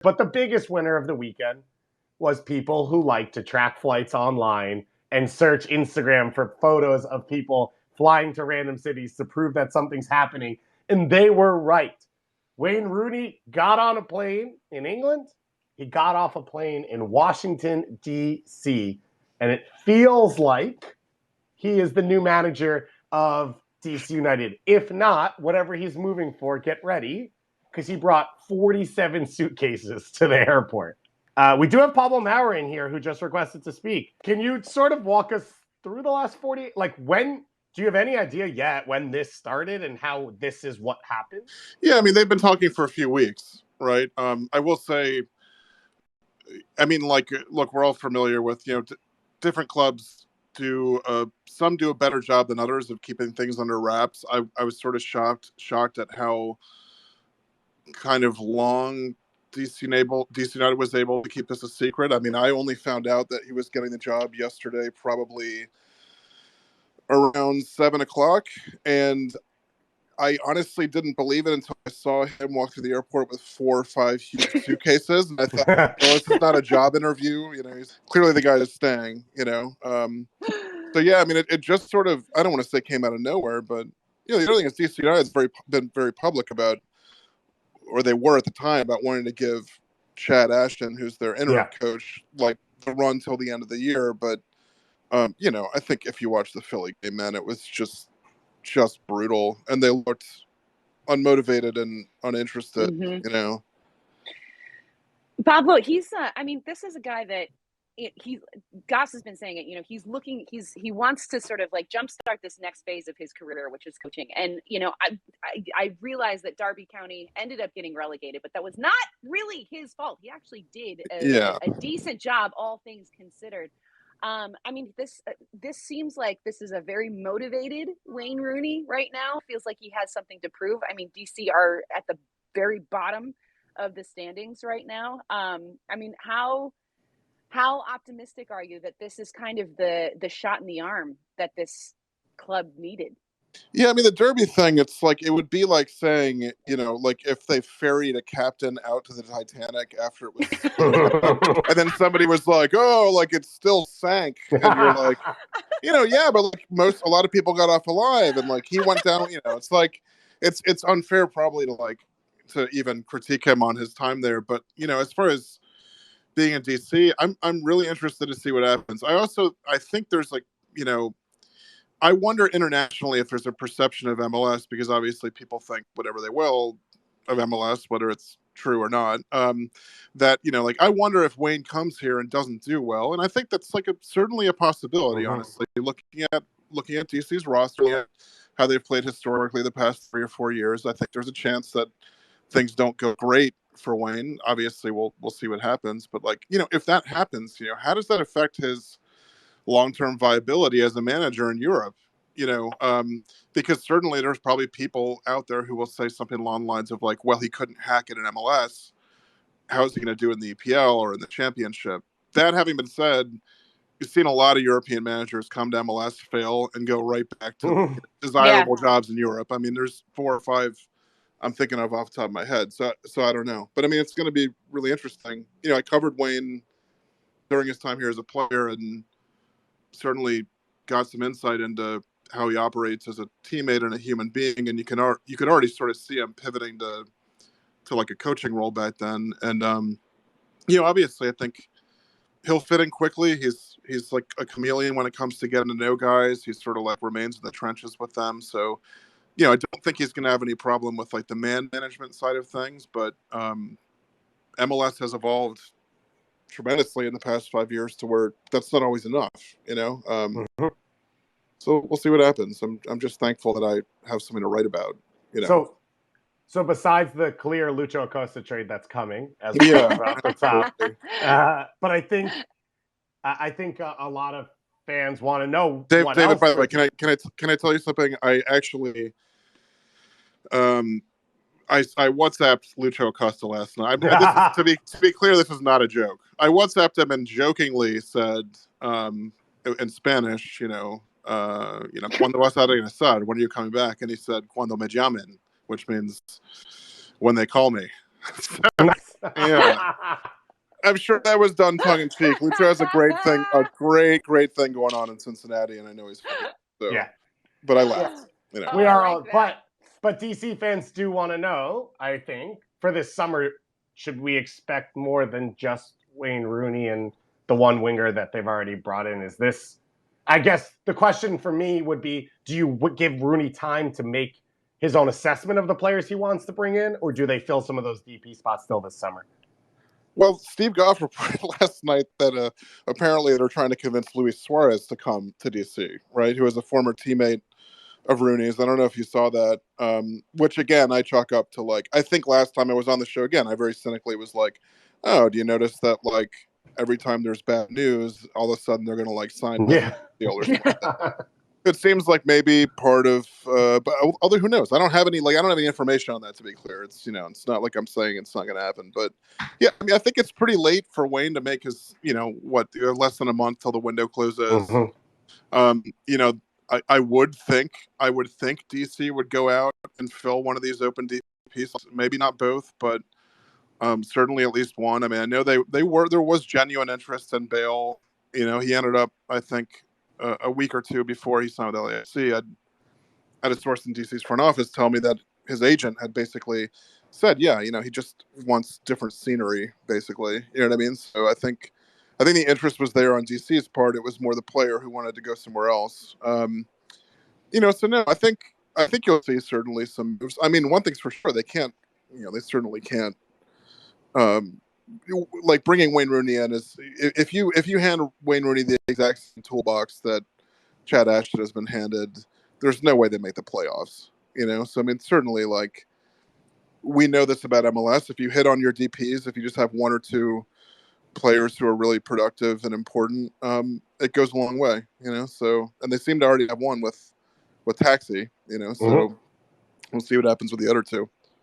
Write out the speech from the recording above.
But the biggest winner of the weekend was people who like to track flights online and search Instagram for photos of people flying to random cities to prove that something's happening. And they were right. Wayne Rooney got on a plane in England. He got off a plane in Washington, D.C. And it feels like he is the new manager of DC United. If not, whatever he's moving for, get ready, because he brought 47 suitcases to the airport. We do have Pablo Maurer in here who just requested to speak. Can you sort of walk us through the last 40? Like, when do you have any idea yet when this started and how this is what happened? Yeah, I mean, they've been talking for a few weeks, right? I will say, I mean, like, look, we're all familiar with, different clubs some do a better job than others of keeping things under wraps. I was sort of shocked at how kind of long DC United was able to keep this a secret. I mean, I only found out that he was getting the job yesterday, probably around 7:00, and I honestly didn't believe it until I saw him walk through the airport with 4 or 5 huge suitcases, and I thought, well, this is not a job interview. He's clearly the guy that's staying. So yeah, I mean, it just sort of, I don't want to say came out of nowhere, but the other thing is DC United's been very public about, or they were at the time, about wanting to give Chad Ashton, who's their interim coach, like the run till the end of the year. But I think if you watch the Philly game, man, it was just brutal, and they looked unmotivated and uninterested. Pablo, he's this is a guy that Goss has been saying it. He wants to sort of like jumpstart this next phase of his career, which is coaching. And I realized that Derby County ended up getting relegated, but that was not really his fault. He actually did a decent job, all things considered. This seems like this is a very motivated Wayne Rooney right now. Feels like he has something to prove. I mean, DC are at the very bottom of the standings right now. How optimistic are you that this is kind of the shot in the arm that this club needed? Yeah, I mean, the Derby thing, it's like, it would be like saying, like if they ferried a captain out to the Titanic after it was, and then somebody was like, oh, like it still sank. And you're like, yeah, but like a lot of people got off alive, and like he went down, it's like, it's unfair probably to even critique him on his time there. But, as far as being in DC, I'm really interested to see what happens. I think there's like, I wonder internationally if there's a perception of MLS, because obviously people think whatever they will of MLS, whether it's true or not, that, like, I wonder if Wayne comes here and doesn't do well. And I think that's like certainly a possibility, honestly, looking at DC's roster, at how they've played historically the past 3 or 4 years. I think there's a chance that things don't go great for Wayne. Obviously we'll see what happens, but like, if that happens, how does that affect his long-term viability as a manager in Europe? Because certainly there's probably people out there who will say something along the lines of like, well, he couldn't hack it in MLS. How is he going to do in the EPL or in the Championship? That having been said, you've seen a lot of European managers come to MLS, fail, and go right back to desirable jobs in Europe. I mean, there's 4 or 5 I'm thinking of off the top of my head. So I don't know. But I mean, it's going to be really interesting. I covered Wayne during his time here as a player, and certainly got some insight into how he operates as a teammate and a human being. And you could already sort of see him pivoting to like a coaching role back then. And, obviously I think he'll fit in quickly. He's like a chameleon when it comes to getting to know guys. He sort of like remains in the trenches with them. So, I don't think he's going to have any problem with like the man management side of things, but MLS has evolved tremendously in the past 5 years to where that's not always enough, So we'll see what happens. I'm just thankful that I have something to write about, So besides the clear Lucho Acosta trade that's coming, as we talked about at the top, but I think a lot of fans want to know. David, by the way, can I tell you something? I actually, I WhatsApped Lucho Acosta last night. To be clear, this is not a joke. I WhatsApped him and jokingly said, in Spanish, cuando vas a regresar? When are you coming back? And he said, cuando me llamen, which means when they call me. Yeah. I'm sure that was done tongue in cheek. Lucho has a great thing going on in Cincinnati, and I know he's funny. So, Yeah. but I laughed. You know. We I are like all, but DC fans do want to know, I think, for this summer, should we expect more than just Wayne Rooney and the one winger that they've already brought in? Is this, I guess the question for me would be, do you give Rooney time to make his own assessment of the players he wants to bring in, or do they fill some of those DP spots still this summer? Well, Steve Goff reported last night that apparently they're trying to convince Luis Suarez to come to DC, right? Who is a former teammate of Rooney's. I don't know if you saw that, which again, I chalk up to like, I think last time I was on the show again, I very cynically was like, oh, do you notice that like every time there's bad news, all of a sudden they're going to like sign Yeah. deal or something like that. It seems like maybe part of, but other, who knows? I don't have any information on that, to be clear. It's, you know, it's not like I'm saying it's not going to happen, but yeah, I mean, I think it's pretty late for Wayne to make his, you know, less than a month till the window closes. Mm-hmm. You know, I would think DC would go out and fill one of these open DPs, maybe not both, but certainly at least one. I mean, I know there was genuine interest in Bale. You know, he ended up, I think, a week or two before he signed with LAFC. I had a source in DC's front office tell me that his agent had basically said, yeah, you know, he just wants different scenery, basically. You know what I mean? So I think the interest was there on DC's part. It was more the player who wanted to go somewhere else. You know, so no, I think you'll see certainly some moves. I mean, one thing's for sure, they certainly can't. Like bringing Wayne Rooney in is, if you hand Wayne Rooney the exact same toolbox that Chad Ashton has been handed, there's no way they make the playoffs. You know, so I mean, certainly, like, we know this about MLS. If you hit on your DPs, if you just have one or two players who are really productive and important, it goes a long way. You know, so, and they seem to already have one with Taxi. You know, so we'll see what happens with the other two.